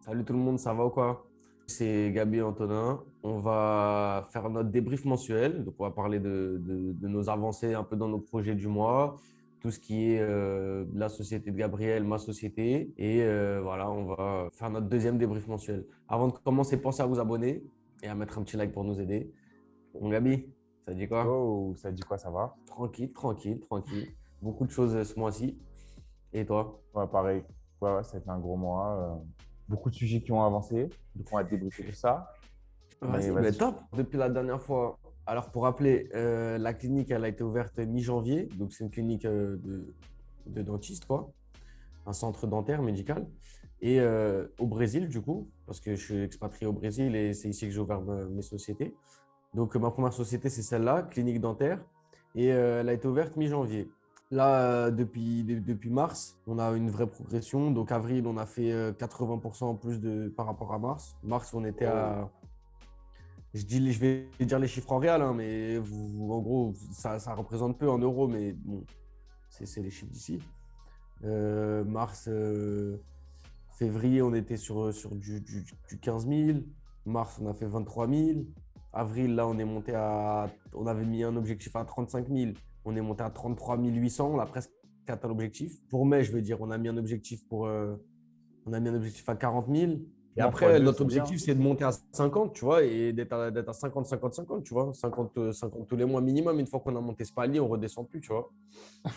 Salut tout le monde, ça va ou quoi? C'est Gabi et Antonin. On va faire notre débrief mensuel. Donc, on va parler de nos avancées un peu dans nos projets du mois, tout ce qui est la société de Gabriel, ma société. Et voilà, on va faire notre deuxième débrief mensuel. Avant de commencer, pensez à vous abonner et à mettre un petit like pour nous aider. Bon, Gabi, ça dit quoi? Oh, ça dit quoi, ça va? Tranquille, tranquille, tranquille. Beaucoup de choses ce mois-ci. Et toi? Ouais, pareil. Ouais, ça a été un gros mois. Beaucoup de sujets qui ont avancé. Donc, on va débriefer tout ça. Mais Vas-y, mais vas-y. top. Depuis la dernière fois, alors pour rappeler, la clinique, elle a été ouverte mi-janvier. Donc, c'est une clinique de dentiste, quoi. Un centre dentaire médical. Et au Brésil, du coup, parce que je suis expatrié au Brésil et c'est ici que j'ai ouvert mes sociétés. Donc, ma première société, c'est celle-là, clinique dentaire. Et elle a été ouverte mi-janvier. Là, depuis mars, on a une vraie progression. Donc, avril, on a fait 80% en plus par rapport à mars. Mars, on était Oh. à je vais dire les chiffres en réel, hein, mais en gros, ça représente peu en euros, mais bon, c'est les chiffres d'ici. Mars, février, on était sur du 15 000. Mars, on a fait 23 000. Avril, là, on avait mis un objectif à 35 000. On est monté à 33 800. On a presque atteint l'objectif. Pour mai, je veux dire, on a mis un objectif à 40 000. Et Bon, fois après, 2 notre c'est bien. objectif, c'est de monter à 50, tu vois, et d'être à 50, 50, 50, tu vois. 50, 50 tous les mois minimum. Une fois qu'on a monté ce palier, on ne redescend plus, tu vois.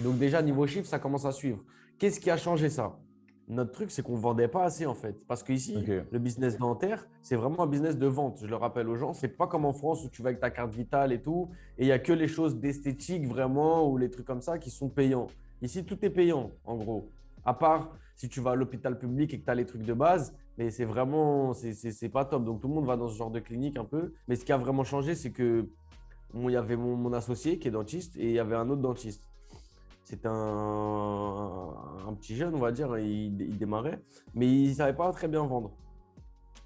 Donc déjà, niveau chiffre, ça commence à suivre. Qu'est-ce qui a changé ça? Notre truc, c'est qu'on ne vendait pas assez, en fait. Parce qu'ici, Ok. le business dentaire, c'est vraiment un business de vente. Je le rappelle aux gens, c'est pas comme en France où tu vas avec ta carte vitale et tout, et il n'y a que les choses d'esthétique, vraiment, ou les trucs comme ça qui sont payants. Ici, tout est payant, en gros. À part si tu vas à l'hôpital public et que tu as les trucs de base, mais c'est vraiment, c'est pas top. Donc tout le monde va dans ce genre de clinique un peu. Mais ce qui a vraiment changé, c'est que il y avait mon associé qui est dentiste et il y avait un autre dentiste. C'était un petit jeune, on va dire, il démarrait, mais il ne savait pas très bien vendre.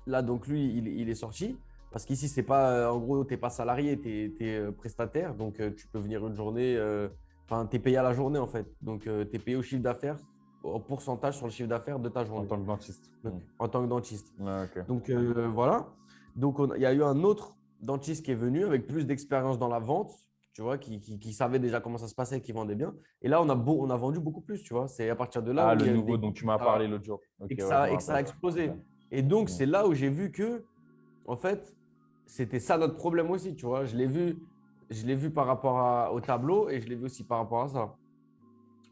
Là, donc lui, il est sorti parce qu'ici, c'est pas, en gros, tu n'es pas salarié, tu es, prestataire, donc tu peux venir une journée, enfin, tu es payé à la journée en fait. Donc, tu es payé au chiffre d'affaires, au pourcentage sur le chiffre d'affaires de ta En journée, tant que dentiste. donc, en tant que dentiste. Ouais, ok. Donc, voilà. Donc, il y a eu un autre dentiste qui est venu avec plus d'expérience dans la vente, tu vois, qui savait déjà comment ça se passait, qui vendait bien. Et là, on a vendu beaucoup plus, tu vois. C'est à partir de là Ah, où le il y a eu le nouveau dont déclic tu m'as parlé l'autre jour. Ok, ouais, je me et que ça a rappelle. Ok. explosé. Et donc, Mm. c'est là où j'ai vu que, en fait, c'était ça notre problème aussi, tu vois. Je l'ai vu par rapport au tableau et je l'ai vu aussi par rapport à ça.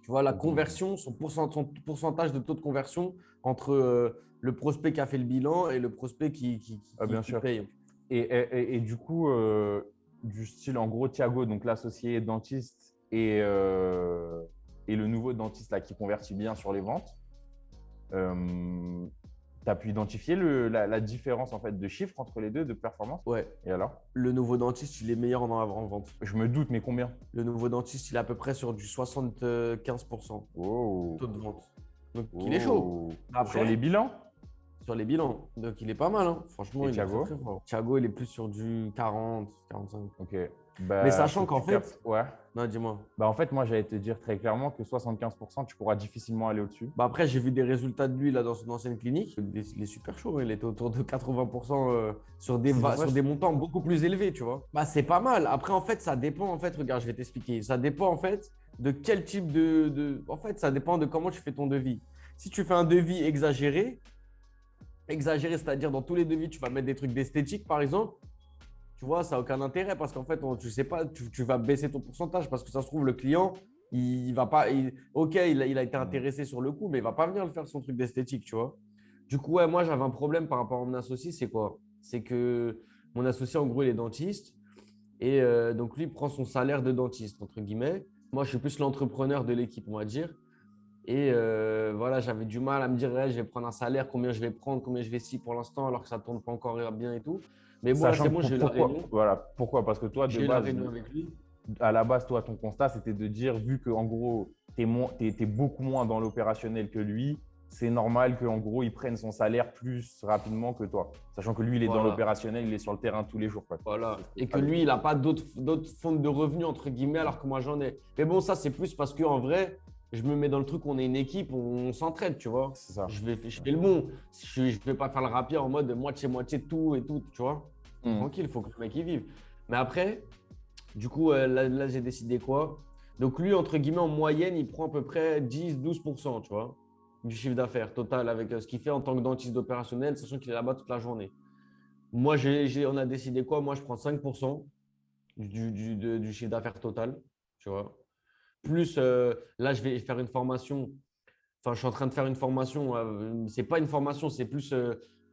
Tu vois, la Ok. conversion, son pourcentage de taux de conversion entre le prospect qui a fait le bilan et le prospect Ah, bien qui sûr. paye. Et du coup, du style, en gros, Thiago, donc l'associé dentiste et le nouveau dentiste là, qui convertit bien sur les ventes, tu as pu identifier la différence en fait de chiffres entre les deux, de performance? Ouais, Et alors? le nouveau dentiste, il est meilleur en avant-vente. Je me doute, mais combien? Le nouveau dentiste, il est à peu près sur du 75% Oh, taux de vente. Donc, il est chaud. oh. Sur les Après, bilans? sur les bilans, donc il est pas mal, hein. Franchement, Et il est très, Thiago? très fort. Thiago, il est plus sur du 40, 45. Ok. Mais Bah, faut sachant que qu'en tu captes. fait, Ouais. non, dis-moi. Bah, en fait, moi, j'allais te dire très clairement que 75%, tu pourras difficilement aller au-dessus. Bah après, j'ai vu des résultats de lui là dans son ancienne clinique. Il est super chaud, hein. Il était autour de 80% C'est pour ça sur que des montants beaucoup plus élevés, tu vois. Bah c'est pas mal. Après, en fait, ça dépend. En fait, regarde, je vais t'expliquer. Ça dépend en fait de quel type En fait, ça dépend de comment tu fais ton devis. Si tu fais un devis exagéré, c'est-à-dire dans tous les devis, tu vas mettre des trucs d'esthétique, par exemple, tu vois, ça n'a aucun intérêt parce qu'en fait, tu sais pas, tu vas baisser ton pourcentage parce que ça se trouve, le client, il va pas. Ok, il a été Hmm. intéressé sur le coup, mais il va pas venir le faire son truc d'esthétique, tu vois. Du coup, ouais, moi, j'avais un problème par rapport à mon associé, c'est quoi? C'est que mon associé, en gros, il est dentiste et donc lui, il prend son salaire de dentiste, entre guillemets. Moi, je suis plus l'entrepreneur de l'équipe, on va dire. Et voilà, j'avais du mal à me dire, ouais, je vais prendre un salaire, combien je vais prendre, combien je vais si pour l'instant, alors que ça ne tourne pas encore bien et tout. Mais bon, là, c'est Sachant que bon, j'ai eu la pourquoi, réunion. voilà, pourquoi? Parce que toi, de J'ai eu la base, réunion avec lui. à la base, toi, ton constat, c'était de dire, vu que en gros, tu es, beaucoup moins dans l'opérationnel que lui, c'est normal qu'en gros, il prenne son salaire plus rapidement que toi. Sachant que lui, il est dans Voilà, l'opérationnel, il est sur le terrain tous les jours, quoi. voilà. C'est ce que je Et que traduis. lui, il n'a pas d'autres fonds de revenus, entre guillemets, alors que moi, j'en ai. Mais bon, ça, c'est plus parce qu'en vrai, je me mets dans le truc, on est une équipe, on s'entraide, tu vois. C'est ça. Je fais le bon. Je vais pas faire le rapier en mode moitié-moitié de tout et tout, tu vois. Hmm. Tranquille, il faut que le mec y vive. Mais après, du coup, là j'ai décidé quoi? Donc lui, entre guillemets, en moyenne, il prend à peu près 10-12%, tu vois, du chiffre d'affaires total avec ce qu'il fait en tant que dentiste opérationnel, sachant qu'il est là-bas toute la journée. Moi, on a décidé quoi? Moi, je prends 5% du chiffre d'affaires total, tu vois. Plus, là, je vais faire une formation. Enfin, je suis en train de faire une formation. C'est pas une formation, c'est plus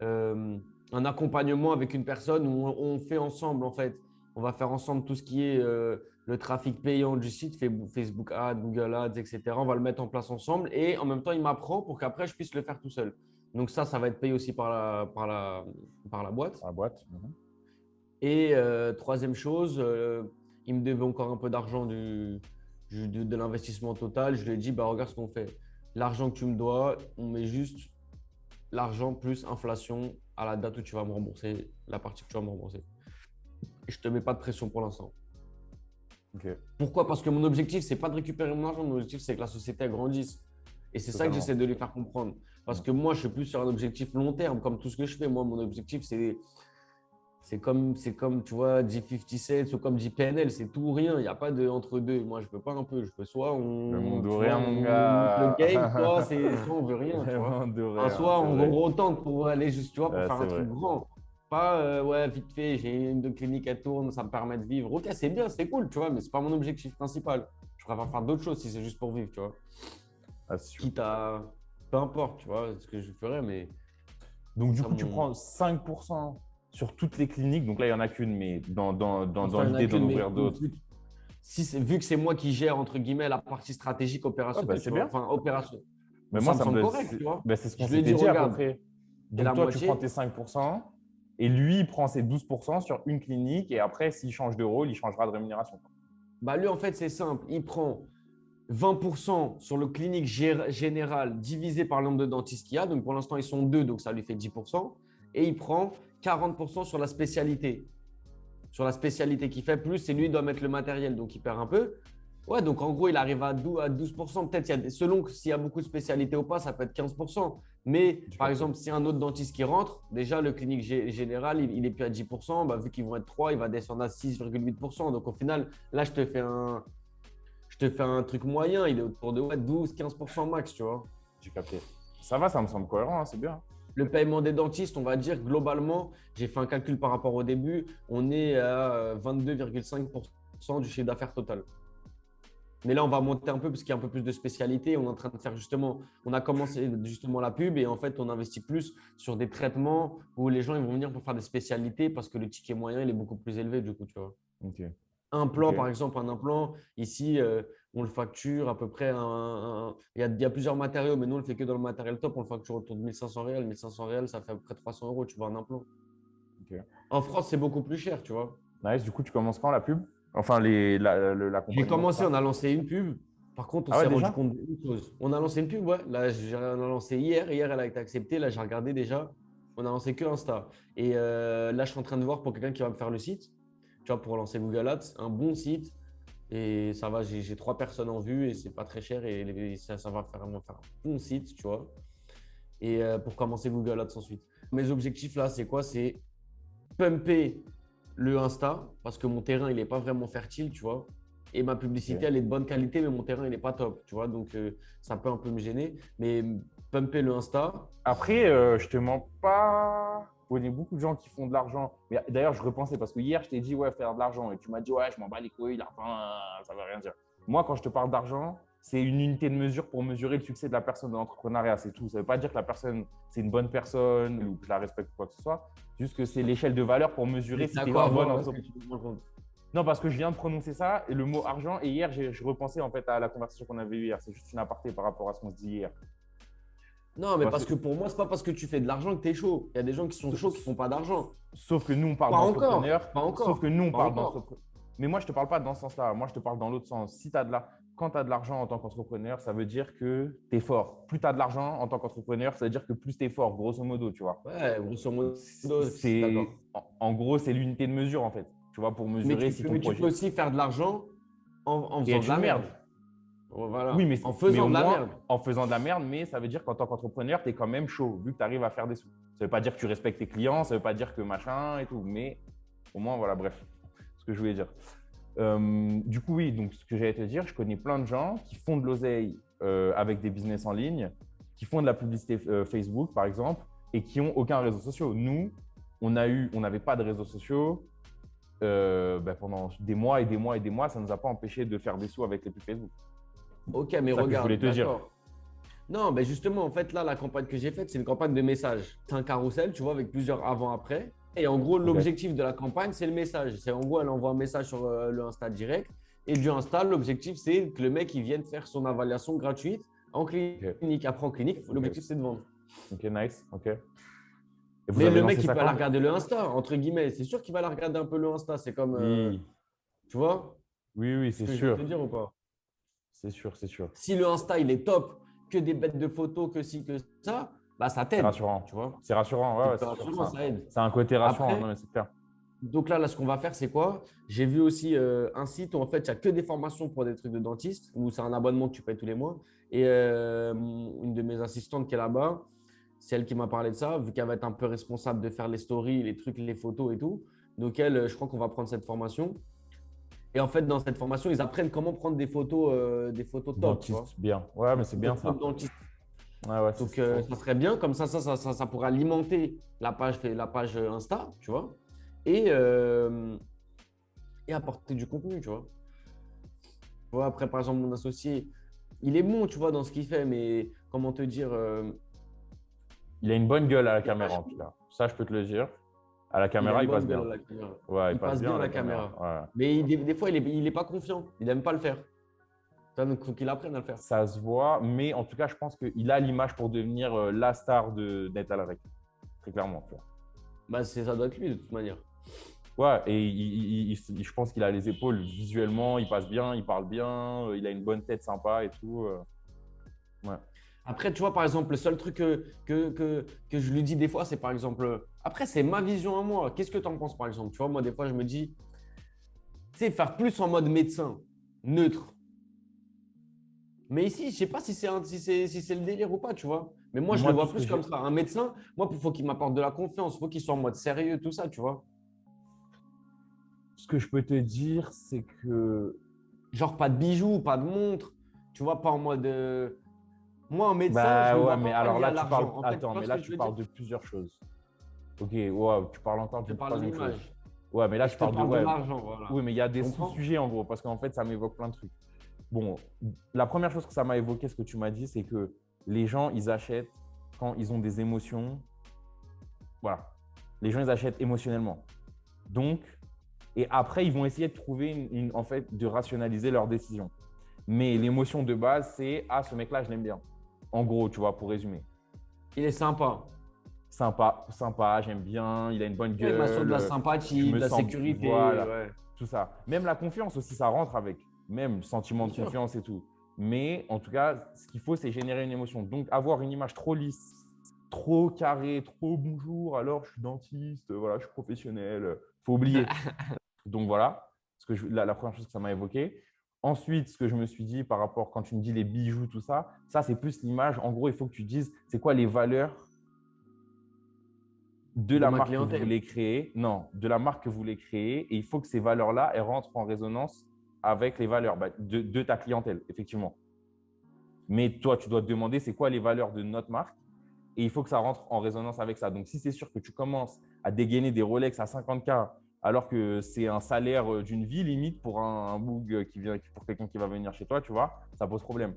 euh, un accompagnement avec une personne où on fait ensemble, en fait. On va faire ensemble tout ce qui est le trafic payant du site, Facebook Ads, Google Ads, etc. On va le mettre en place ensemble et en même temps, il m'apprend pour qu'après, je puisse le faire tout seul. Donc ça va être payé aussi par la boîte. La boîte. Mhm. Et troisième chose, il me devait encore un peu d'argent de l'investissement total. Je lui ai dit, bah, regarde ce qu'on fait. L'argent que tu me dois, on met juste l'argent plus inflation à la date où tu vas me rembourser la partie que tu vas me rembourser. Et je ne te mets pas de pression pour l'instant. Ok. Pourquoi? Parce que mon objectif, c'est pas de récupérer mon argent. Mon objectif, c'est que la société elle grandisse. Et c'est ça que Totalement. j'essaie de lui faire comprendre. Parce Hmm. que moi, je suis plus sur un objectif long terme, comme tout ce que je fais. Moi, mon objectif, c'est comme, tu vois, G57 ou comme JPNL, c'est tout ou rien. Il n'y a pas de entre deux. Moi, je veux pas un peu. Je veux soit Le monde de tu vois, rien, on mon monte le gars. game, soit on veut rien, tu Le vois. monde de Enfin, rien, soit c'est on vrai. retente pour aller juste, tu vois, pour Ouais, faire c'est un truc vrai. grand. Pas, ouais, vite fait, j'ai une de clinique à tourne, ça me permet de vivre. Ok, c'est bien, c'est cool, tu vois, mais c'est pas mon objectif principal. Je préfère faire d'autres choses si c'est juste pour vivre, tu vois. Ah, c'est sûr. Quitte à, peu importe, tu vois, ce que je ferais, mais Donc, c'est du ça coup, tu mon. prends 5% sur toutes les cliniques. Donc là, il n'y en a qu'une, mais dans Enfin, il n'y en a l'idée d'en qu'une, mais ouvrir d'autres. si vu que c'est moi qui gère, entre guillemets, la partie stratégique Ouais, bah, opérationnelle, c'est tu vois, bien. enfin, opérationnelle, Mais moi, ça me semble correct, tu vois. c'est ce qu'on Je lui ai s'était dit, dit à peu regarde, près. c'est Donc, la toi, tu prends moitié. tes 5% et lui, il prend ses 12% sur une clinique. Et après, s'il change de rôle, il changera de rémunération. Bah, lui, en fait, c'est simple. Il prend 20% sur le clinique général divisé par le nombre de dentistes qu'il y a. Donc, pour l'instant, ils sont deux, donc ça lui fait 10%. Et il prend 40% sur la spécialité. Sur la spécialité qu'il fait, plus c'est lui qui doit mettre le matériel, donc il perd un peu. Ouais, donc en gros, il arrive à 12%. Peut-être, selon s'il y a beaucoup de spécialités ou pas, ça peut être 15%. Mais J'ai par capté. exemple, si un autre dentiste qui rentre, déjà, le clinique général, il est plus à 10%. Bah, vu qu'ils vont être 3, il va descendre à 6,8%. Donc au final, là, je te fais un truc moyen. Il est autour de 12-15% max, tu vois. J'ai capté. Ça va, ça me semble cohérent, hein, c'est bien. Le paiement des dentistes, on va dire globalement, j'ai fait un calcul par rapport au début, on est à 22,5% du chiffre d'affaires total. Mais là, on va monter un peu parce qu'il y a un peu plus de spécialité. On est en train de faire justement, on a commencé justement la pub et en fait, on investit plus sur des traitements où les gens ils vont venir pour faire des spécialités parce que le ticket moyen, il est beaucoup plus élevé du coup, tu vois. Ok. Un Ok. plan, par exemple, un implant, ici, on le facture à peu près. Il y a plusieurs matériaux, mais nous, on le fait que dans le matériel top. On le facture autour de 1500 réels. 1500 réels, ça fait à peu près 300 euros, tu vois, un implant. Ok. En France, c'est beaucoup plus cher, tu vois. Nice. Du coup, tu commences quand la pub? Enfin, J'ai l'accompagnement, tout commencé, ça. on a lancé une pub. Par contre, on Ah ouais, s'est rendu déjà? compte d'une chose. On a lancé une pub, ouais. Là, on a lancé hier. Hier, elle a été acceptée. Là, j'ai regardé déjà. On a lancé que Insta. Et là, je suis en train de voir pour quelqu'un qui va me faire le site. Tu vois, pour lancer Google Ads, un bon site. Et ça va, j'ai 3 personnes en vue et c'est pas très cher. Et ça va faire, un bon site, tu vois. Et pour commencer Google Ads ensuite. Mes objectifs là, c'est quoi? C'est pumper le Insta parce que mon terrain, il n'est pas vraiment fertile, tu vois. Et ma publicité, Ok. elle est de bonne qualité, mais mon terrain, il n'est pas top, tu vois. Donc, ça peut un peu me gêner. Mais pumper le Insta, Après, je te mens pas. Je connais beaucoup de gens qui font de l'argent. Mais d'ailleurs, je repensais parce que hier, je t'ai dit, ouais, faire de l'argent. Et tu m'as dit, ouais, je m'en bats les couilles, l'argent, ça veut rien dire. Moi, quand je te parle d'argent, c'est une unité de mesure pour mesurer le succès de la personne dans l'entrepreneuriat. C'est tout. Ça ne veut pas dire que la personne, c'est une bonne personne ou que je la respecte ou quoi que ce soit. Juste que c'est l'échelle de valeur pour mesurer si ça a tu es quoi à une bonne voir avec ce que entreprise. tu me racontes? Non, parce que je viens de prononcer ça et le mot argent. Et hier, je repensais en fait à la conversation qu'on avait eue hier. C'est juste une aparté par rapport à ce qu'on se dit hier. Non, mais Parce parce que, que pour moi, c'est pas parce que tu fais de l'argent que tu es chaud. Il y a des gens qui sont chauds qui font pas d'argent. sauf que nous, on parle Pas encore, d'entrepreneurs. pas Sauf que encore, nous, on pas parle encore. d'entrepreneurs. Mais moi, je ne te parle pas dans ce sens-là. Moi, je te parle dans l'autre sens. Si quand tu as de l'argent en tant qu'entrepreneur, ça veut dire que tu es fort. Plus tu as de l'argent en tant qu'entrepreneur, ça veut dire que plus tu es fort, grosso modo, tu vois. Ouais, grosso Donc, modo, d'accord. en gros, c'est l'unité de mesure, en fait. Tu vois, pour mesurer si ton Mais tu peux projet aussi faire de l'argent en et faisant être de une la merde. merde. Voilà. Oui, mais, En mais faisant au de la moins, merde. en faisant de la merde, mais ça veut dire qu'en tant qu'entrepreneur, tu es quand même chaud, vu que tu arrives à faire des sous. Ça ne veut pas dire que tu respectes tes clients, ça ne veut pas dire que machin et tout, mais au moins, voilà, bref, ce que je voulais dire. Du coup, oui, donc ce que j'allais te dire, je connais plein de gens qui font de l'oseille avec des business en ligne, qui font de la publicité Facebook, par exemple, et qui n'ont aucun réseau social. Nous, on n'avait pas de réseaux sociaux pendant des mois et des mois et des mois. Ça ne nous a pas empêché de faire des sous avec les pubs Facebook. Ok, mais C'est ça que je regarde, voulais te dire. d'accord. Non, mais justement, en fait, là, la campagne que j'ai faite, c'est une campagne de messages. C'est un carrousel, tu vois, avec plusieurs avant-après. Et en gros, Ok. l'objectif de la campagne, c'est le message. C'est en gros, elle envoie un message sur le Insta direct. Et du Insta, l'objectif, c'est que le mec, il vienne faire son évaluation gratuite en Ok. clinique. Après, en clinique, Ok. l'objectif, c'est de vendre. Ok, nice. Ok. Et vous Mais avez le lancé mec, il ça peut aller quand? regarder le Insta, entre guillemets. C'est sûr qu'il va aller regarder un peu le Insta. C'est comme, Oui, tu vois, oui, oui, ce c'est que je veux te sûr. dire ou pas? C'est sûr, c'est sûr. Si le Insta, il est top, que des bêtes de photos, que ci, que ça, bah, ça C'est t'aide, tu rassurant. vois. C'est rassurant, ouais, C'est ouais, plus c'est sûr. rassurant, ça aide. C'est un côté rassurant, Après, non, mais c'est clair. donc là, ce qu'on va faire, c'est quoi? J'ai vu aussi un site où en fait, il n'y a que des formations pour des trucs de dentiste, où c'est un abonnement que tu payes tous les mois. Et une de mes assistantes qui est là-bas, c'est elle qui m'a parlé de ça, vu qu'elle va être un peu responsable de faire les stories, les trucs, les photos et tout. Donc elle, je crois qu'on va prendre cette formation. Et en fait, dans cette formation, ils apprennent comment prendre des photos top, tu vois. Dentiste, bien. Ouais, mais Des c'est photos bien top ça. dentiste. Ouais, ouais, c'est ce Donc, qu'il faut. ça serait bien, comme ça pourra alimenter la page Insta, tu vois, et, euh, et apporter du contenu, tu vois. Tu vois, après, par exemple, mon associé, il est bon, tu vois, dans ce qu'il fait, mais comment te dire, Il a une bonne gueule à la caméra, en tout cas. Ça, je peux te le dire. À la il a caméra, une il passe bonne gueule bien. à la caméra. Ouais, il Il passe passe bien bien à à la la caméra. caméra. Ouais. Mais des fois, il est pas confiant. Il n'aime pas le faire. Tu vois, donc, il faut qu'il apprenne à le faire. Ça se voit, mais en tout cas, je pense qu'il a l'image pour devenir la star de Net Rec. Très clairement. Tu vois. Bah, ça doit être lui, de toute manière. Ouais, et je pense qu'il a les épaules visuellement, il passe bien, il parle bien, il a une bonne tête sympa et tout. Ouais. Après, tu vois, par exemple, le seul truc que je lui dis des fois, c'est par exemple, après, c'est ma vision à moi. Qu'est-ce que tu en penses, par exemple? Tu vois, moi, des fois, je me dis, tu sais, faire plus en mode médecin, neutre. Mais ici, je sais pas si c'est le délire ou pas, tu vois. Mais moi, je le Moi, tout vois ce que plus j'ai, comme ça. Un médecin, moi, il faut qu'il m'apporte de la confiance. Il faut qu'il soit en mode sérieux, tout ça, tu vois. ce que je peux te dire, c'est que Genre, pas de bijoux, pas de montre. Tu vois, pas en mode. Moi, un médecin, je bah le ouais, vois mais pas alors lié là, à tu parles. l'argent. En fait, tu Attends, vois mais ce là, que je tu veux dire? parles de plusieurs choses. Ok, wow, tu parles encore Je de te parle troisième chose. d'image. Ouais, mais là, Et tu je te parles de. parle de Ouais, l'argent, voilà. oui, mais il y a Tu des comprends? sous-sujets en gros, parce qu'en fait, ça m'évoque plein de trucs. Bon, la première chose que ça m'a évoqué, ce que tu m'as dit, c'est que les gens, ils achètent quand ils ont des émotions. Voilà. Les gens, ils achètent émotionnellement. Donc, et après, ils vont essayer de trouver en fait, de rationaliser leur décision. Mais l'émotion de base, c'est ah, ce mec-là, je l'aime bien. En gros, tu vois, pour résumer. Il est sympa. Sympa, sympa, j'aime bien, il a une bonne Ouais, il m'assure de gueule, la je sympathie, me de la sens, sécurité. voilà, Ouais, tout ça. Même la confiance aussi, ça rentre avec, même le sentiment bien de sûr. confiance et tout. Mais en tout cas, ce qu'il faut, c'est générer une émotion. Donc, avoir une image trop lisse, trop carrée, trop bonjour, alors je suis dentiste, voilà, je suis professionnel, faut oublier. Donc voilà, la première chose que ça m'a évoqué. Ensuite, ce que je me suis dit par rapport, quand tu me dis les bijoux, tout ça, ça c'est plus l'image. En gros, il faut que tu dises, c'est quoi les valeurs de De la ma marque que vous clientèle. voulez créer. Non, de la marque que vous voulez créer. Et il faut que ces valeurs-là, elles rentrent en résonance avec les valeurs de ta clientèle, effectivement. Mais toi, tu dois te demander, c'est quoi les valeurs de notre marque? Et il faut que ça rentre en résonance avec ça. Donc, si c'est sûr que tu commences à dégainer des Rolex à 50K alors que c'est un salaire d'une vie limite pour un boug pour quelqu'un qui va venir chez toi, tu vois, ça pose problème.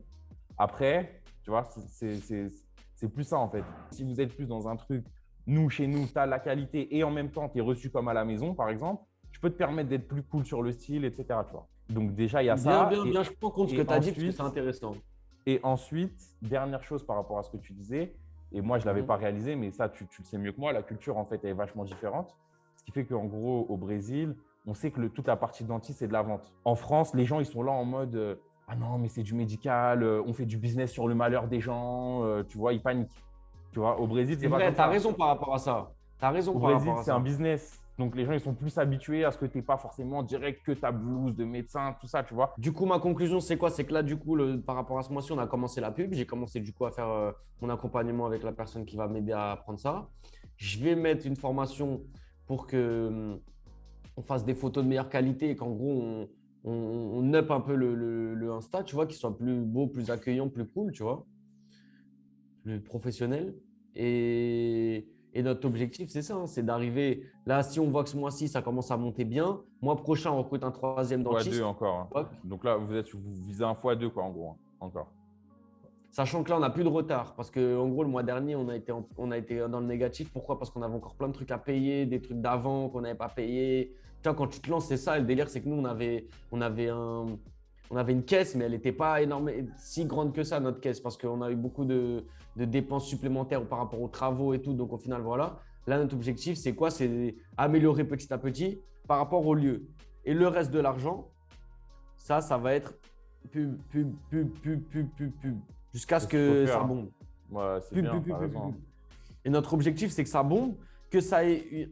Après, tu vois, c'est plus ça en fait. Si vous êtes plus dans un truc, nous, chez nous, tu as la qualité et en même temps, tu es reçu comme à la maison, par exemple, je peux te permettre d'être plus cool sur le style, etc. Tu vois. Donc, déjà, il y a Bien, ça. bien, bien. Je prends compte ce que Et tu as dit parce que ensuite, c'est intéressant. et ensuite, dernière chose par rapport à ce que tu disais, et moi, je ne l'avais Mhm. pas réalisé, mais ça, tu le sais mieux que moi, la culture, en fait, est vachement différente. Ce qui fait qu'en gros, au Brésil, on sait que toute la partie dentiste, c'est de la vente. En France, les gens, ils sont là en mode ah non, mais c'est du médical, on fait du business sur le malheur des gens, tu vois, ils paniquent. Tu vois, au Brésil, C'est c'est pas vrai, comme tu as ça. raison par rapport à ça. Tu as raison Au par Brésil, rapport à c'est un ça. business. Donc, les gens, ils sont plus habitués à ce que tu n'aies pas forcément direct que ta blouse de médecin, tout ça, tu vois. Du coup, ma conclusion, c'est quoi? C'est que là, du coup, par rapport à ce mois-ci, on a commencé la pub. J'ai commencé du coup à faire mon accompagnement avec la personne qui va m'aider à apprendre ça. Je vais mettre une formation pour que on fasse des photos de meilleure qualité et qu'en gros, on up un peu le Insta, tu vois, qu'il soit plus beau, plus accueillant, plus cool, tu vois, plus professionnel. Et notre objectif, c'est ça, hein, c'est d'arriver. Là, si on voit que ce mois-ci, ça commence à monter bien, mois prochain, on recrute un troisième Fois 2 dentiste. encore, hein. Tu vois. Donc là, vous visez un fois 2 quoi, en gros, hein, encore. Sachant que là, on n'a plus de retard parce que, en gros, le mois dernier, on a été dans le négatif. Pourquoi? Parce qu'on avait encore plein de trucs à payer, des trucs d'avant qu'on n'avait pas payé. Tu vois, quand tu te lances, c'est ça. Le délire, c'est que nous, on avait une caisse, mais elle n'était pas énorme, si grande que ça, notre caisse, parce qu'on a eu beaucoup de dépenses supplémentaires par rapport aux travaux et tout. Donc, au final, voilà. Là, notre objectif, c'est quoi? C'est améliorer petit à petit par rapport au lieu. Et le reste de l'argent, ça va être pub, pub, pub, pub, pub, pub, pub, jusqu'à ce C'est ce qu'il faut que faire, ça hein. bombe. Ouais, c'est Pub, bien, pub, pub, t'as pub, raison. pub. Et notre objectif, c'est que ça bombe, que ça ait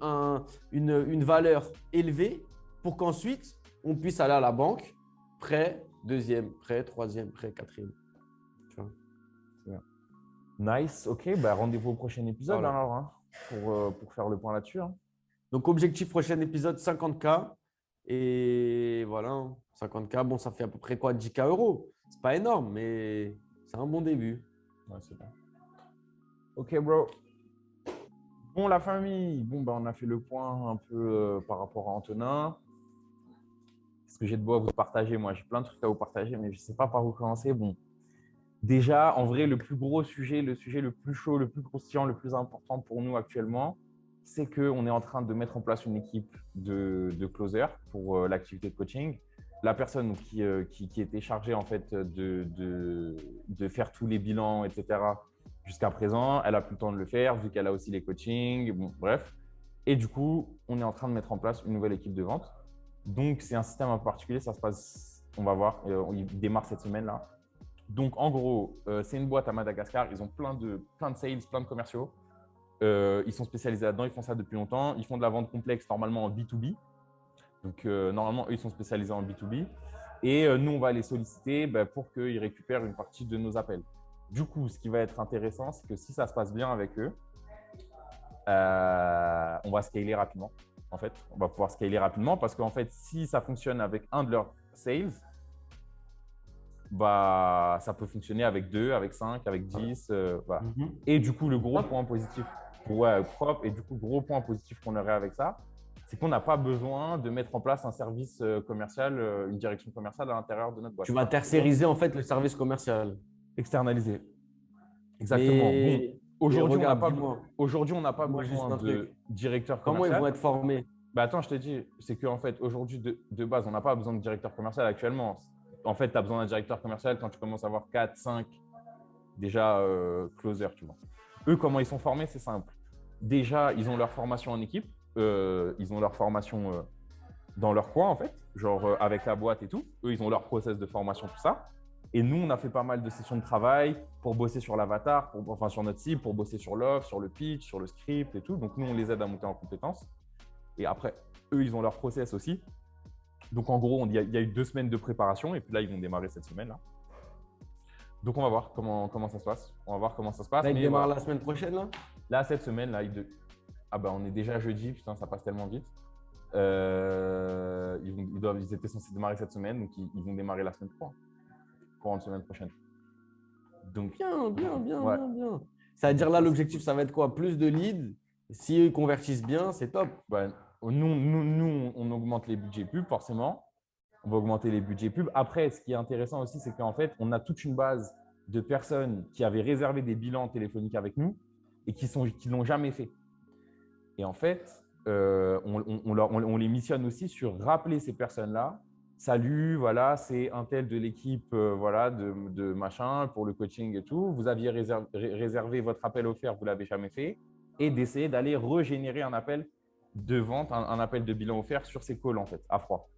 une valeur élevée pour qu'ensuite, on puisse aller à la banque, prêt, deuxième, prêt, troisième, prêt, quatrième. Tu vois. Nice, ok, bah rendez-vous au prochain épisode Voilà. alors, hein, pour faire le point là-dessus, hein. Donc, objectif prochain épisode, 50K. Et voilà, 50K, bon, ça fait à peu près quoi, 10K euros. C'est pas énorme, mais c'est un bon début. Ouais, c'est bien. Ok, bro. Bon, la famille, bon, bah, on a fait le point un peu par rapport à Antonin. Qu'est-ce que j'ai de beau à vous partager? Moi, j'ai plein de trucs à vous partager, mais je ne sais pas par où commencer. Bon, déjà, en vrai, le plus gros sujet, le sujet le plus chaud, le plus croustillant, le plus important pour nous actuellement, c'est qu'on est en train de mettre en place une équipe de closers pour l'activité de coaching. La personne qui était chargée en fait de faire tous les bilans, etc. jusqu'à présent, elle a plus le temps de le faire vu qu'elle a aussi les coachings. Bon, bref. Et du coup, on est en train de mettre en place une nouvelle équipe de vente. Donc, c'est un système un peu particulier. Ça se passe, on va voir, il démarre cette semaine-là. Donc, en gros, c'est une boîte à Madagascar. Ils ont plein de sales, plein de commerciaux. Ils sont spécialisés là-dedans. Ils font ça depuis longtemps. Ils font de la vente complexe, normalement en B2B. Donc, normalement, eux, ils sont spécialisés en B2B. Et nous, on va les solliciter pour qu'ils récupèrent une partie de nos appels. Du coup, ce qui va être intéressant, c'est que si ça se passe bien avec eux, on va scaler rapidement. En fait, on va pouvoir scaler rapidement parce qu'en fait, si ça fonctionne avec un de leurs sales, bah, ça peut fonctionner avec 2, avec 5, avec 10. Voilà. Et du coup, le gros point positif, ouais, propre, et du coup, gros point positif qu'on aurait avec ça, c'est qu'on n'a pas besoin de mettre en place un service commercial, une direction commerciale à l'intérieur de notre boîte. Tu vas tercériser en fait le service commercial. Externaliser. Exactement. Bon, Mais aujourd'hui, on n'a regarde, pas, dis-moi, aujourd'hui, on n'a pas dis-moi juste besoin un truc. de directeur Comment ils commercial. vont être formés? Bah attends, je te dis, c'est qu'en fait, aujourd'hui, de base, on n'a pas besoin de directeur commercial actuellement. En fait, tu as besoin d'un directeur commercial quand tu commences à avoir 4, 5 déjà closer, tu vois. Eux, comment ils sont formés? C'est simple. Déjà, ils ont leur formation en équipe. Ils ont leur formation dans leur coin, en fait, genre avec la boîte et tout. Eux, ils ont leur process de formation, tout ça. Et nous, on a fait pas mal de sessions de travail pour bosser sur l'avatar, enfin sur notre cible, pour bosser sur l'offre, sur le pitch, sur le script et tout. Donc, nous, on les aide à monter en compétences. Et après, eux, ils ont leur process aussi. Donc, en gros, il y a eu 2 semaines de préparation et puis là, ils vont démarrer cette semaine-là. Donc, on va voir comment ça se passe. On va voir comment ça se passe. Là, ils mais démarrent voilà. la semaine prochaine, là? Là, cette semaine, là, ah bah, on est déjà jeudi, putain, ça passe tellement vite. Ils étaient censés démarrer cette semaine, donc ils vont démarrer la semaine courant de semaine prochaine. Donc, ouais. Bien. Ça veut dire là, l'objectif, ça va être quoi? Plus de leads. Si eux convertissent bien, c'est top. Ouais. Nous, on augmente les budgets pub, forcément. On va augmenter les budgets pub. Après, ce qui est intéressant aussi, c'est qu'en fait, on a toute une base de personnes qui avaient réservé des bilans téléphoniques avec nous et qui ne l'ont jamais fait. Et en fait, on les missionne aussi sur rappeler ces personnes-là. Salut, voilà, c'est un tel de l'équipe voilà, de machin pour le coaching et tout. Vous aviez réservé votre appel offert, vous ne l'avez jamais fait. Et d'essayer d'aller régénérer un appel de vente, un appel de bilan offert sur ces calls, en fait, à froid.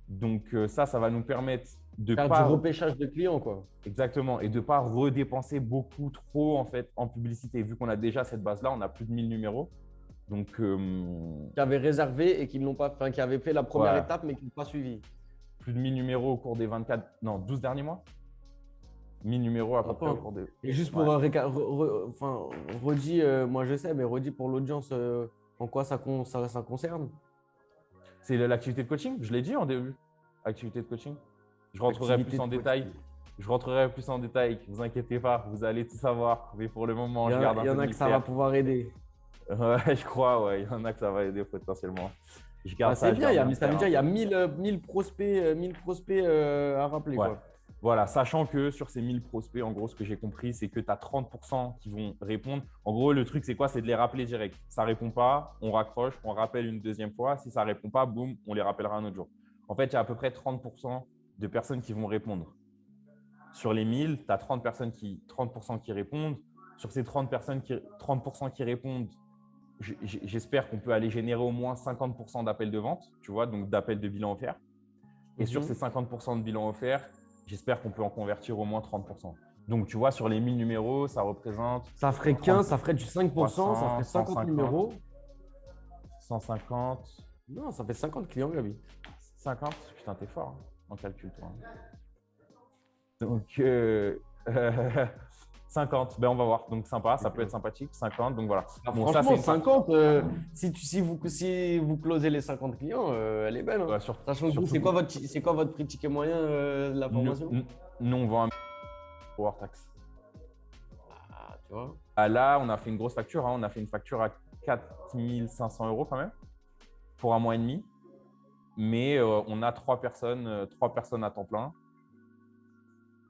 Donc, ça va nous permettre de Faire pas… du repêchage de clients, quoi. Exactement. Et de ne pas redépenser beaucoup trop, en fait, en publicité. Vu qu'on a déjà cette base-là, on a plus de 1000 numéros. Donc, Qui avaient réservé et qui n'ont pas, enfin, qui avaient fait la première ouais, étape mais qui n'ont pas suivi. plus de 1000 numéros au cours des 24, non, 12 derniers mois. 1000 numéros à peu Ah, près au pas. cours des. Et juste Ouais. pour enfin, redis, moi je sais, mais redis pour l'audience, en quoi ça concerne? C'est l'activité de coaching, je l'ai dit en début. Activité de coaching. Je rentrerai plus Activité en de détail. coaching. Je rentrerai plus en détail. Ne vous inquiétez pas, vous allez tout savoir. Mais pour le moment, Il y, je garde il un y peu en de a que ça va mystère. pouvoir aider. Ouais, je crois, ouais. Il y en a que ça va aider potentiellement. Je Bah, garde c'est ça, je bien, garde le ça veut mystère dire un il y a peu. 1000 prospects, 1000 prospects à rappeler, Ouais. quoi. Voilà, sachant que sur ces 1000 prospects, en gros, ce que j'ai compris, c'est que tu as 30% qui vont répondre. En gros, le truc, c'est quoi? C'est de les rappeler direct. Ça ne répond pas, on raccroche, on rappelle une deuxième fois. Si ça ne répond pas, boum, on les rappellera un autre jour. En fait, il y a à peu près 30% de personnes qui vont répondre. Sur les 1000, tu as 30% qui répondent. Sur ces 30% qui répondent, j'espère qu'on peut aller générer au moins 50% d'appels de vente, tu vois, donc d'appels de bilan offert. Et sur ces Mhm. 50% de bilan offert, j'espère qu'on peut en convertir au moins 30%. Donc, tu vois, sur les 1000 numéros, ça représente Ça ferait 15, 30, ça ferait du 5%, ça ferait 300, 50 150, numéros. 150, Non, ça fait 50 clients, Gabi. 50. Putain, t'es fort hein, en calcul, toi. Donc, 50, ben on va voir. Donc, sympa, ça peut être sympathique. 50, donc voilà. Ah, Bon, ça, c'est franchement, une partie. 50, si vous closez les 50 clients, elle est belle, hein. Ouais, Sachant que vous, surtout que c'est quoi votre prix ticket moyen de la nous, formation? nous, nous, on vend un hors taxe. Ah, tu vois. Ah, là, on a fait une grosse facture. Hein. On a fait une facture à 4500 € quand même pour un mois et demi. Mais on a trois personnes à temps plein.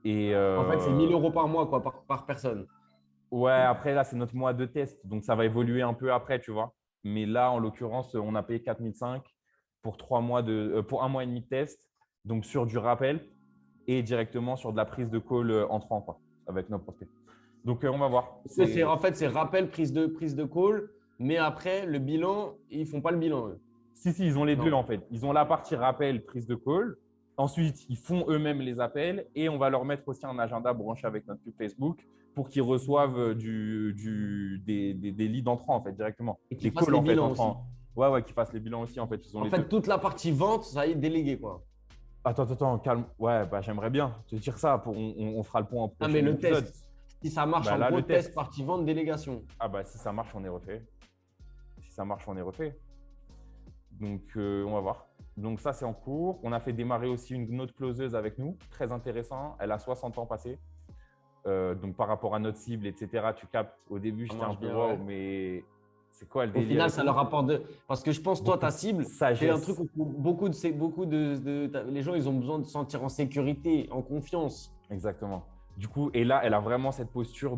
Et En fait, c'est 1000 euros par mois, quoi, par personne. ouais, après, là, c'est notre mois de test. Donc, ça va évoluer un peu après, tu vois. Mais là, en l'occurrence, on a payé 4005 pour, pour un mois et demi de test. Donc, sur du rappel et directement sur de la prise de call entrant, quoi, avec nos prospects. Donc, on va voir. En fait, c'est rappel, prise de call, mais après, le bilan, ils font pas le bilan, eux. Si, ils ont les deux Non. en fait. Ils ont la partie rappel, prise de call. Ensuite, ils font eux-mêmes les appels et on va leur mettre aussi un agenda branché avec notre pub Facebook pour qu'ils reçoivent des leads entrants en fait directement. Et qu'ils Des fassent calls les en fait bilans aussi. entrants. Ouais, ouais, qu'ils fassent les bilans aussi en fait. Ils ont En les fait, deux. toute la partie vente, ça y est, délégué, quoi. Attends, calme. Ouais, bah, j'aimerais bien te dire ça. On fera le point au Ah, mais prochain le épisode. test, si ça marche, Bah, en là, gros, le test, test. partie vente, délégation. Ah, bah, si ça marche, on est refait. Si ça marche, on est refait. Donc, on va voir. Donc, ça, c'est en cours. On a fait démarrer aussi une autre closeuse avec nous. Très intéressant. Elle a 60 ans passés. Donc, par rapport à notre cible, etc., tu captes. Au début, Ça j'étais un marche peu bien, wow, ouais. mais c'est quoi le Au délire final, et ça tout? leur apporte de. Parce que je pense, toi, Beaucoup ta de cible, c'est un truc sagesse. où les gens, ils ont besoin de se sentir en sécurité, en confiance. Exactement. Du coup, et là, elle a vraiment cette posture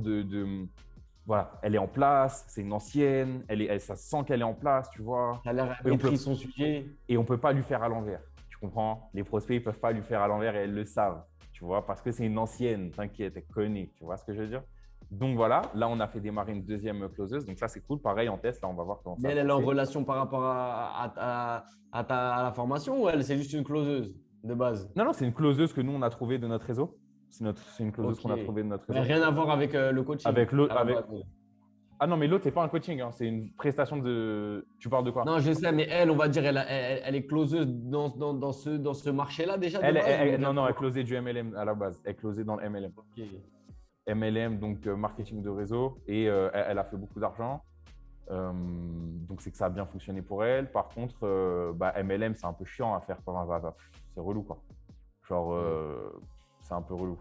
voilà, elle est en place, c'est une ancienne, ça sent qu'elle est en place, tu vois. Elle a Et on peut, maîtrise son sujet. et on peut pas lui faire à l'envers. Tu comprends? Les prospects, ils peuvent pas lui faire à l'envers et elles le savent, tu vois, parce que c'est une ancienne, t'inquiète, elle connaît, tu vois ce que je veux dire? Donc voilà, là, on a fait démarrer une deuxième closeuse, donc ça, c'est cool. Pareil, en test, là, on va voir comment Mais ça va elle se est en passer. relation par rapport à la formation ou elle, c'est juste une closeuse de base? Non, non, c'est une closeuse que nous, on a trouvée de notre réseau. C'est une closeuse Ok. qu'on a trouvée de notre Mais réseau. rien à voir avec le coaching Avec l'autre, à la base. Ah non, mais l'autre, c'est pas un coaching, hein, c'est une prestation de. Tu parles de quoi? Non, je sais, mais elle, on va dire, elle est closeuse dans ce marché-là déjà de base ou rien Non, à non, elle voir? closait du MLM à la base. Elle closait dans le MLM. Ok. MLM, donc marketing de réseau, et elle a fait beaucoup d'argent. Donc, c'est que ça a bien fonctionné pour elle. Par contre, bah, MLM, c'est un peu chiant à faire. C'est relou, quoi. Genre, c'est un peu relou.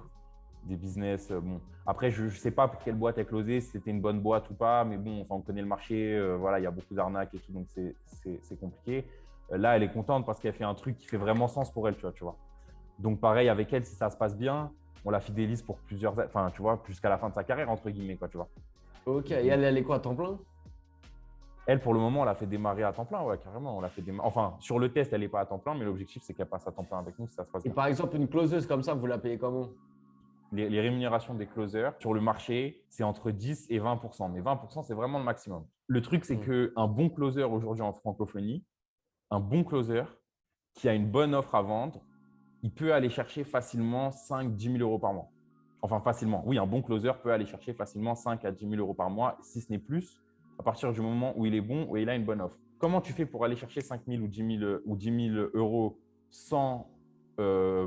Des business, bon. Après, je ne sais pas pour quelle boîte elle closait, si c'était une bonne boîte ou pas, mais bon, enfin, on connaît le marché, voilà, il y a beaucoup d'arnaques et tout, donc c'est compliqué. Là, elle est contente parce qu'elle fait un truc qui fait vraiment sens pour elle, tu vois. Donc, pareil, avec elle, si ça se passe bien, on la fidélise pour enfin, tu vois, jusqu'à la fin de sa carrière, entre guillemets, quoi, tu vois. Ok. Et Donc, elle est quoi, à temps plein? elle, pour le moment, on l'a fait démarrer à temps plein, ouais, carrément. Enfin, sur le test, elle n'est pas à temps plein, mais l'objectif, c'est qu'elle passe à temps plein avec nous si ça se passe Et bien. par exemple, une closeuse comme ça, vous la payez comment? Les rémunérations des closers sur le marché, c'est entre 10 et 20%. Mais 20%, c'est vraiment le maximum. Le truc, c'est Hmm. qu'un bon closer aujourd'hui en francophonie, un bon closer qui a une bonne offre à vendre, il peut aller chercher facilement 5 à 10 000 € par mois. Enfin, facilement. Oui, un bon closer peut aller chercher facilement 5 à 10 000 € par mois, si ce n'est plus, à partir du moment où il est bon, où il a une bonne offre. Comment tu fais pour aller chercher 5 000 ou 10 000 euros sans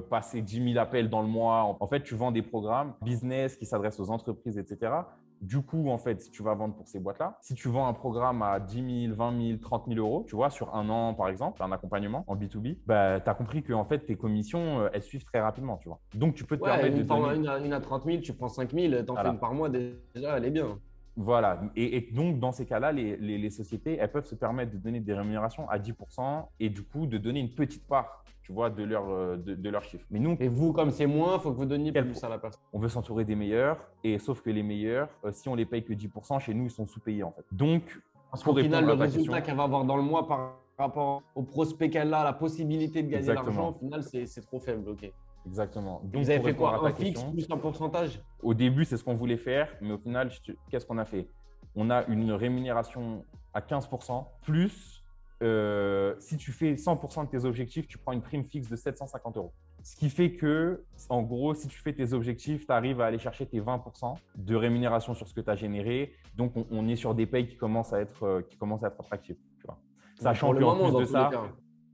passer 10 000 appels dans le mois? En fait, tu vends des programmes business qui s'adressent aux entreprises, etc. Du coup, en fait, tu vas vendre pour ces boîtes-là. Si tu vends un programme à 10 000, 20 000, 30 000 euros, tu vois, sur un an, par exemple, un accompagnement en B2B, bah, tu as compris que en fait, tes commissions, elles suivent très rapidement, tu vois. Donc, tu peux te Ouais, permettre de donner… une à 30 000, tu prends 5 000, t'en fais une Voilà. par mois déjà, elle est bien. Voilà. Et donc, dans ces cas-là, les sociétés, elles peuvent se permettre de donner des rémunérations à 10% et du coup, de donner une petite part, tu vois, de leur chiffre. Mais nous, Et vous, comme c'est moins, il faut que vous donniez plus à la personne. on veut s'entourer des meilleurs. Et sauf que les meilleurs, si on les paye que 10%, chez nous, ils sont sous-payés, en fait. Donc, Parce pour qu'au final, répondre le à ta résultat question… qu'elle va avoir dans le mois par rapport au prospect qu'elle a, la possibilité de gagner l'argent, au Exactement. final, c'est trop faible. Ok. Exactement. Et vous Donc, avez pour fait répondre à quoi? Un ta fixe question, plus un pourcentage? au début, c'est ce qu'on voulait faire. Mais au final, qu'est-ce qu'on a fait? On a une rémunération à 15%, plus si tu fais 100% de tes objectifs, tu prends une prime fixe de 750 euros. Ce qui fait que, en gros, si tu fais tes objectifs, tu arrives à aller chercher tes 20% de rémunération sur ce que tu as généré. Donc, on est sur des payes qui commencent à être attractives. Tu vois. Sachant Pour le qu'en moment, plus dans de tous les ça,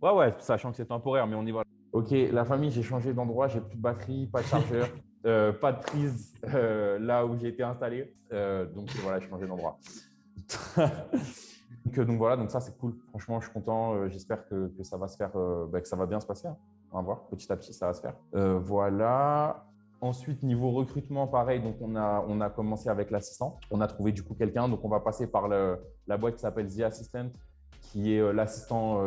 cas. ouais, sachant que c'est temporaire, mais on y va. Ok, la famille, j'ai changé d'endroit, j'ai plus de batterie, pas de chargeur, pas de prise là où j'ai été installé. Donc voilà, j'ai changé d'endroit. donc voilà, donc ça c'est cool. Franchement, je suis content. J'espère que ça va se faire, que ça va bien se passer. Hein. On va voir, petit à petit, ça va se faire. Voilà. Ensuite, niveau recrutement, pareil, donc on a commencé avec l'assistant. On a trouvé du coup quelqu'un, donc on va passer par la boîte qui s'appelle The Assistant, qui est l'assistant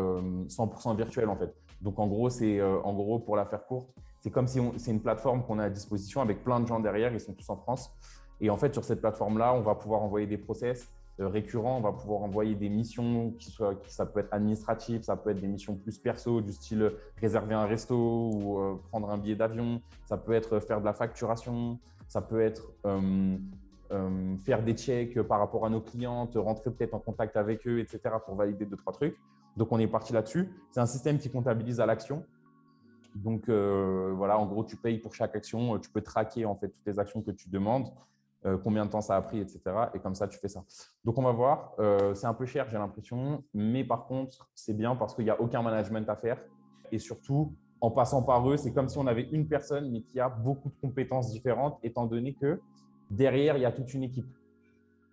100% virtuel en fait. Donc en gros, pour la faire courte, c'est comme si c'est une plateforme qu'on a à disposition avec plein de gens derrière, ils sont tous en France. Et en fait, sur cette plateforme-là, on va pouvoir envoyer des process récurrents, on va pouvoir envoyer des missions ça peut être administratif, ça peut être des missions plus perso, du style réserver un resto ou prendre un billet d'avion, ça peut être faire de la facturation, ça peut être faire des checks par rapport à nos clients, rentrer peut-être en contact avec eux, etc. pour valider 2-3 trucs. Donc, on est parti là-dessus. C'est un système qui comptabilise à l'action. Donc, voilà, en gros, tu payes pour chaque action. Tu peux traquer en fait toutes les actions que tu demandes, combien de temps ça a pris, etc. Et comme ça, tu fais ça. Donc, on va voir. C'est un peu cher, j'ai l'impression. Mais par contre, c'est bien parce qu'il n'y a aucun management à faire. Et surtout, en passant par eux, c'est comme si on avait une personne, mais qui a beaucoup de compétences différentes, étant donné que derrière, il y a toute une équipe.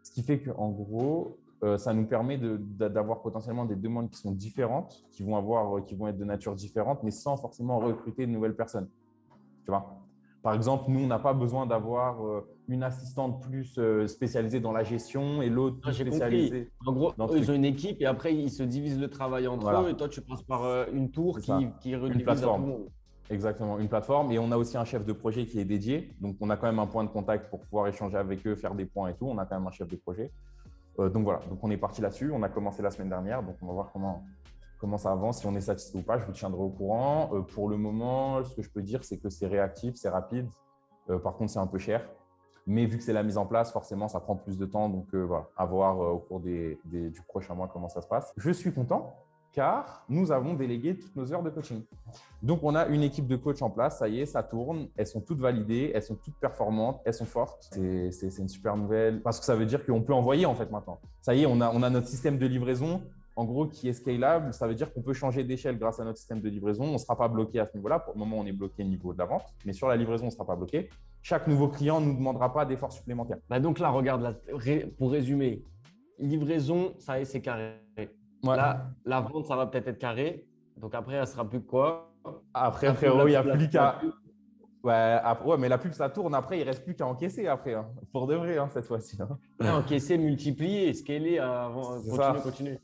Ce qui fait qu'en gros, ça nous permet d'avoir potentiellement des demandes qui sont différentes, qui vont être de nature différente, mais sans forcément recruter de nouvelles personnes. Tu vois? Par exemple, nous, on n'a pas besoin d'avoir une assistante plus spécialisée dans la gestion et l'autre plus J'ai compris. spécialisée En gros, dans le eux, ils truc. ont une équipe et après, ils se divisent le travail entre eux. Voilà, Et toi, tu passes par une tour c'est ça. qui Une redivise à tout le plateforme. monde. Exactement, une plateforme. Et on a aussi un chef de projet qui est dédié. Donc, on a quand même un point de contact pour pouvoir échanger avec eux, faire des points et tout. On a quand même un chef de projet. Donc voilà, donc on est parti là-dessus. On a commencé la semaine dernière, donc on va voir comment ça avance. Si on est satisfait ou pas, je vous tiendrai au courant. Pour le moment, ce que je peux dire, c'est que c'est réactif, c'est rapide. Par contre, c'est un peu cher. Mais vu que c'est la mise en place, forcément, ça prend plus de temps. Donc voilà, à voir au cours du prochain mois comment ça se passe. Je suis content car nous avons délégué toutes nos heures de coaching. Donc, on a une équipe de coachs en place, ça y est, ça tourne, elles sont toutes validées, elles sont toutes performantes, elles sont fortes. C'est une super nouvelle parce que ça veut dire qu'on peut envoyer en fait maintenant. Ça y est, on a notre système de livraison en gros qui est scalable. Ça veut dire qu'on peut changer d'échelle grâce à notre système de livraison. On ne sera pas bloqué à ce niveau-là. Pour le moment, on est bloqué au niveau de la vente, mais sur la livraison, on ne sera pas bloqué. Chaque nouveau client ne nous demandera pas d'efforts supplémentaires. Bah donc là, regarde, là, pour résumer, livraison, ça y est, c'est carré. Ouais. Là, la vente, ça va peut-être être carré. Donc après, elle sera plus que quoi? Après, frérot, il n'y a plus qu'à… Ouais, mais la pub, ça tourne. Après, il ne reste plus qu'à encaisser après. Hein. Pour de vrai, hein, cette fois-ci. Hein. Encaisser, multiplier, scaler, continuer.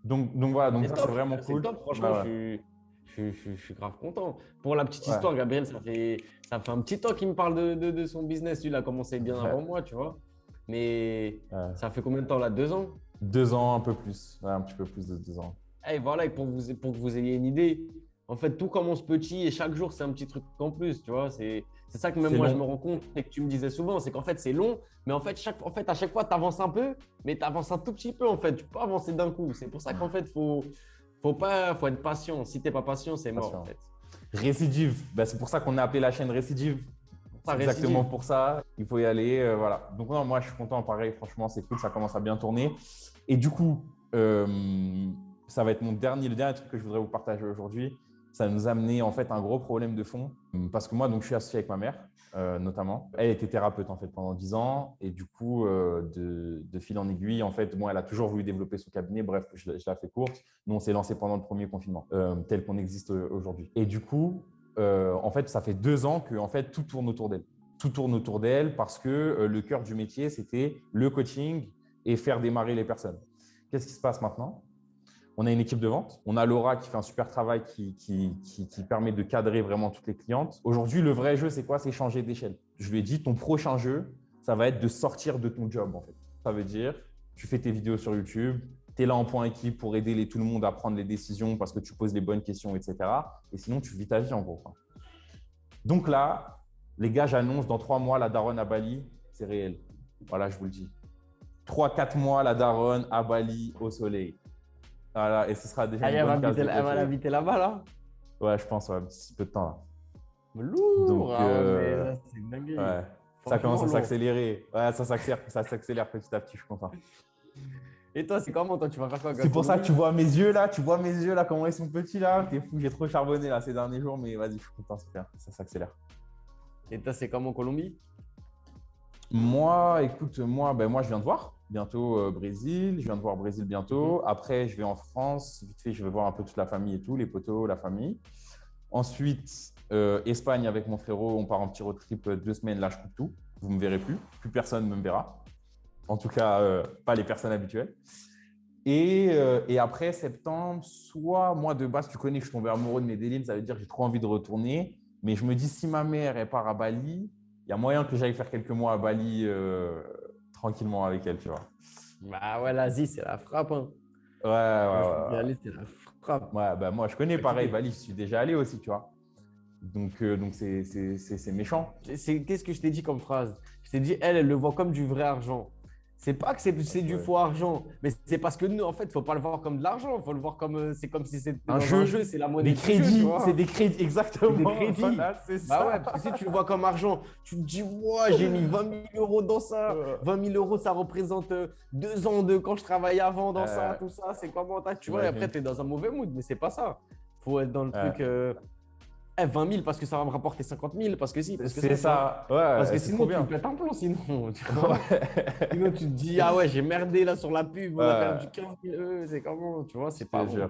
Donc voilà, donc ça, c'est vraiment C'est cool. top, franchement, je suis grave content. Pour la petite histoire, Gabriel, ça fait un petit temps qu'il me parle de son business. Lui, il a commencé bien avant moi, tu vois. Mais ça fait combien de temps là? 2 ans? 2 ans, un peu plus. Ouais, un petit peu plus de 2 ans. Et voilà, et pour que vous ayez une idée, en fait, tout commence petit et chaque jour, c'est un petit truc en plus, tu vois. C'est ça que même moi, je me rends compte et que tu me disais souvent, c'est qu'en fait, c'est long, mais en fait, à chaque fois, tu avances un peu, mais tu avances un tout petit peu, en fait. Tu peux pas avancer d'un coup. C'est pour ça qu'en fait, faut être patient. Si tu n'es pas patient, c'est mort, en fait. Récidive, c'est pour ça qu'on a appelé la chaîne Récidive. Ça C'est exactement récidive. pour ça. Il faut y aller. Voilà. Donc, non, moi, je suis content. Pareil, franchement, c'est cool. Ça commence à bien tourner. Et du coup, ça va être le dernier truc que je voudrais vous partager aujourd'hui. Ça nous a amené en fait un gros problème de fond. Parce que moi, donc, je suis associé avec ma mère, notamment. Elle était thérapeute en fait pendant 10 ans. Et du coup, de fil en aiguille, en fait, moi, elle a toujours voulu développer son cabinet. Bref, je la fais courte. Nous, on s'est lancé pendant le premier confinement, tel qu'on existe aujourd'hui. Et du coup, en fait, ça fait 2 ans que en fait, tout tourne autour d'elle. Tout tourne autour d'elle parce que le cœur du métier, c'était le coaching et faire démarrer les personnes. Qu'est-ce qui se passe maintenant? On a une équipe de vente. On a Laura qui fait un super travail qui permet de cadrer vraiment toutes les clientes. Aujourd'hui, le vrai jeu, c'est quoi? C'est changer d'échelle. Je lui ai dit, ton prochain jeu, ça va être de sortir de ton job, en fait. Ça veut dire, tu fais tes vidéos sur YouTube, tu es là en point équipe pour aider tout le monde à prendre les décisions parce que tu poses les bonnes questions, etc. Et sinon, tu vis ta vie, en gros. Donc là, les gars, j'annonce dans 3 mois, la daronne à Bali, c'est réel. Voilà, je vous le dis. 3-4 mois, la daronne à Bali, au soleil. Voilà, et ce sera déjà Ah, une bonne case de elle va coché. l'habiter là-bas, là. Ouais, je pense, ouais, d'ici peu de temps. Là. Lourd. Donc, Ah ouais, mais ça, c'est une dinguerie. ouais, ça commence Franchement, à lourd. s'accélérer. Ouais, ça s'accélère petit à petit, je suis content. Et toi, c'est comment? Toi, tu vas faire quoi? C'est pour ça que Gastronomie? tu vois mes yeux là, comment ils sont petits là. T'es fou, j'ai trop charbonné là ces derniers jours, mais vas-y, je suis content, c'est bien, ça s'accélère. Et toi, c'est comment Colombie? Moi, écoute, moi, je viens de voir bientôt Brésil. Je viens de voir Brésil Mhm. bientôt. Après, je vais en France. Vite fait, je vais voir un peu toute la famille et tout, les potos, la famille. Ensuite, Espagne avec mon frérot. On part en petit road trip 2 semaines. Là, je coupe tout. Vous ne me verrez plus. Plus personne ne me verra. En tout cas, pas les personnes habituelles. Et après, septembre, soit moi, de base, tu connais, je suis tombé amoureux de Medellín. Ça veut dire que j'ai trop envie de retourner. Mais je me dis, si ma mère, elle part à Bali, il y a moyen que j'aille faire quelques mois à Bali tranquillement avec elle, tu vois. Bah ouais, l'Asie, c'est la frappe, hein. Ouais, ouais, Moi, je ouais. peux y aller, c'est la frappe. Ouais, bah, moi, je connais T'as pareil, kiffé. Bali, je suis déjà allé aussi, tu vois. Donc c'est méchant. Qu'est-ce que je t'ai dit comme phrase? Je t'ai dit, elle le voit comme du vrai argent. C'est pas que c'est du Ouais. faux argent, mais c'est parce que nous, en fait, faut pas le voir comme de l'argent. Il faut le voir comme c'est comme si c'était Un dans un jeu, jeu, c'est la des monnaie du jeu, tu crédits, c'est vois. des crédits, C'est des exactement. crédits. Voilà, c'est Bah ça. ouais, parce que si tu le vois comme argent, tu te dis, ouais, j'ai mis 20 000 euros dans ça. 20 000 euros, ça représente 2 ans de quand je travaillais avant dans ça, Euh, tout ça. C'est comment, tu vois, et après, T'imagines? tu es dans un mauvais mood, mais c'est pas ça. Faut être dans le Ouais. truc. 20 000 parce que ça va me rapporter 50 000, parce que si, parce que C'est ça, tu vois. ça. Parce Ouais, que c'est trop sinon, tu bien. pètes un plomb, sinon, tu vois. Ouais. Sinon, tu te dis, ah ouais, j'ai merdé là sur la pub, on a perdu Ouais, 15 000 euros, c'est comment, tu vois, c'est je pas te bon. jure.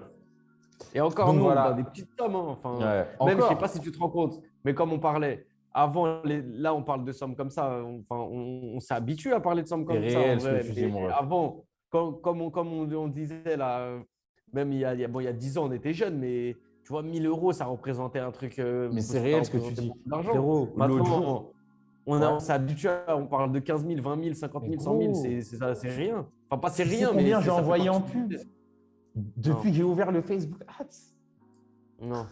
Et encore, Donc nous, dans des voilà. petites sommes, hein. Enfin, Ouais. même, je sais pas si Encore. tu te rends compte, mais comme on parlait, avant, là, on parle de sommes comme ça, enfin, on s'est habitué à parler de sommes C'est comme ça, en réel ce que vrai. tu dis, Mais mon ref. avant, comme on disait là, même bon, il y a 10 ans, on était jeunes, mais tu vois, 1 000 euros, ça représentait un truc, Mais c'est ça réel ce que tu représentait dis. beaucoup d'argent. Frérot, l'autre jour. Maintenant, Ouais. on s'est habitué, on parle de 15 000, 20 000, 50 Mais 000, 100 000, gros, c'est rien. Enfin, pas c'est tu sais rien, mais combien j'ai ça fait envoyé en partie du pub business. depuis Non, que j'ai ouvert le Facebook Ads? non.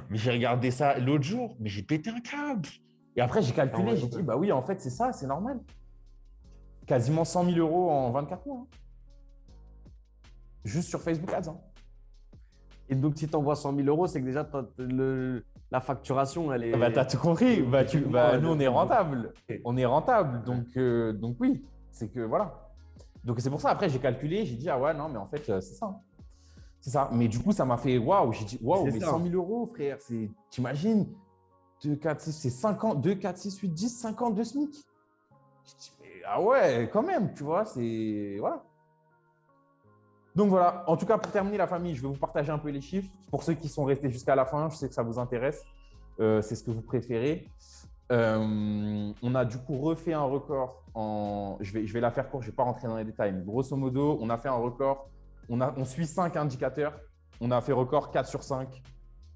Mais j'ai regardé ça l'autre jour, mais j'ai pété un câble. Et après, j'ai T'as calculé, envoyé j'ai dit, combien? bah oui, en fait, c'est ça, c'est normal. Quasiment 100 000 euros en 24 mois, hein. Juste sur Facebook Ads, hein. Et donc, si tu envoies 100 000 euros, c'est que déjà, la facturation, elle Bah, t'as est tout compris. effectivement Nous, on est rentable. ok. On est rentable. Donc oui, c'est que voilà. Donc, c'est pour ça, après, j'ai calculé, j'ai dit, ah ouais, non, mais en fait, c'est ça, hein. C'est ça. Mais du coup, ça m'a fait waouh. J'ai dit, waouh, C'est mais ça. 100 000 euros, frère, t'imagines, 2, 4, 6, c'est 50, 2, 4, 6, 8, 10, 52 SMIC. Je dis, mais ah ouais, quand même, tu vois, c'est. Voilà. Donc voilà, en tout cas, pour terminer la famille, je vais vous partager un peu les chiffres. Pour ceux qui sont restés jusqu'à la fin, je sais que ça vous intéresse. C'est ce que vous préférez. On a du coup refait un record en. Je vais la faire court, je ne vais pas rentrer dans les détails. Mais grosso modo, on a fait un record. On suit 5 indicateurs. On a fait record 4 sur 5.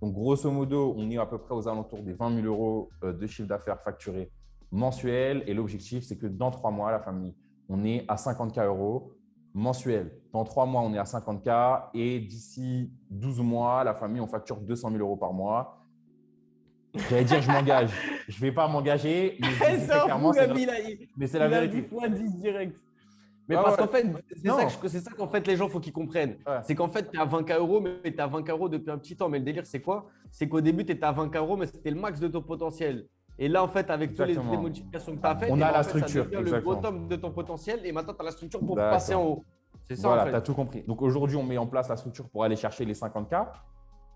Donc, grosso modo, on est à peu près aux alentours des 20 000 euros de chiffre d'affaires facturé mensuel. Et l'objectif, c'est que dans 3 mois, la famille, on est à 50K euros mensuel. Dans 3 mois, on est à 50K. Et d'ici 12 mois, la famille, on facture 200 000 euros par mois. J'allais dire, je m'engage. Je ne vais pas m'engager, mais je dis C'est très un clairement, fou, Gabi, c'est la il a dit vérité. x10 direct. Mais Ouais, parce ouais. qu'en fait, Non. c'est ça qu'en fait, les gens, faut qu'ils comprennent. Ouais. C'est qu'en fait, tu es à 20K euros, mais tu es à 20K euros depuis un petit temps. Mais le délire, c'est quoi? C'est qu'au début, tu étais à 20K euros, mais c'était le max de ton potentiel. Et là, en fait, avec toutes les Exactement. modifications que tu as faites, On et a ben, en la fait, ça structure, devient le exactement. bottom de ton potentiel. Et maintenant, tu as la structure pour passer en D'accord. haut. C'est ça, en Voilà, tu as fait. tout compris. Donc aujourd'hui, on met en place la structure pour aller chercher les 50K.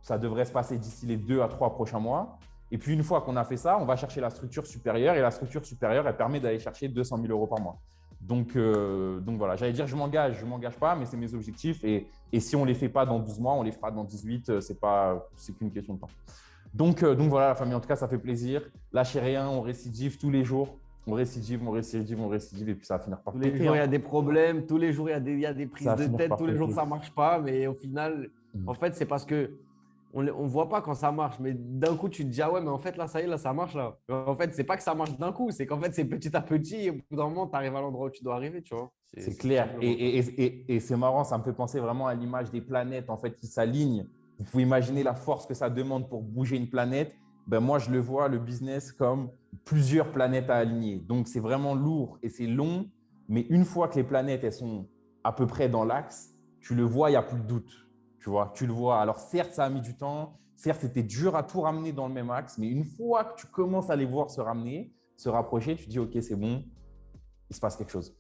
Ça devrait se passer d'ici les 2 à 3 prochains mois. Et puis, une fois qu'on a fait ça, on va chercher la structure supérieure. Et la structure supérieure, elle permet d'aller chercher 200 000 euros par mois. Donc voilà, j'allais dire je m'engage pas, mais c'est mes objectifs. Et si on ne les fait pas dans 12 mois, on les fera dans 18. C'est qu'une question de temps. Donc voilà, la famille, en tout cas, ça fait plaisir. Lâchez rien, on récidive tous les jours. On récidive, on récidive, on récidive. Et puis, ça va finir par Tous les péter. jours, il y Hein. a des problèmes. Tous les jours, il y a des Ça prises va de finir tête. par Tous les jours, péter. ça ne marche pas. Mais au final, Mm. en fait, c'est parce que on ne voit pas quand ça marche. Mais d'un coup, tu te dis, ah ouais, mais en fait, là, ça y est, là, ça marche. Là. Mais en fait, c'est pas que ça marche d'un coup. C'est qu'en fait, c'est petit à petit. Et au bout d'un moment, tu arrives à l'endroit où tu dois arriver. Tu vois. C'est C'est tout clair. simplement ça. Et c'est marrant, ça me fait penser vraiment à l'image des planètes en fait, qui s'alignent. Vous pouvez imaginer la force que ça demande pour bouger une planète. Ben moi, je le vois, le business, comme plusieurs planètes à aligner. Donc, c'est vraiment lourd et c'est long. Mais une fois que les planètes elles sont à peu près dans l'axe, tu le vois, il n'y a plus de doute. Tu vois, tu le vois. Alors, certes, ça a mis du temps. Certes, c'était dur à tout ramener dans le même axe. Mais une fois que tu commences à les voir se ramener, se rapprocher, tu te dis, OK, c'est bon, il se passe quelque chose.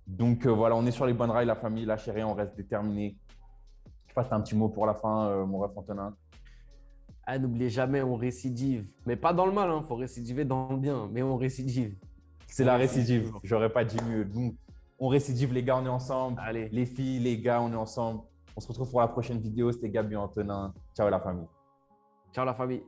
Donc voilà, on est sur les bonnes rails, la famille, lâchez rien, on reste déterminé. Je sais pas si tu as un petit mot pour la fin, mon ref Antonin. Ah, n'oubliez jamais, on récidive. Mais pas dans le mal. Il faut récidiver dans le bien. Mais on récidive. C'est On la récidive récidive, toujours. j'aurais pas dit mieux. Donc, on récidive, les gars, on est ensemble. Allez, Les filles, les gars, on est ensemble. On se retrouve pour la prochaine vidéo. C'était Gabi Antonin. Ciao la famille. ciao la famille.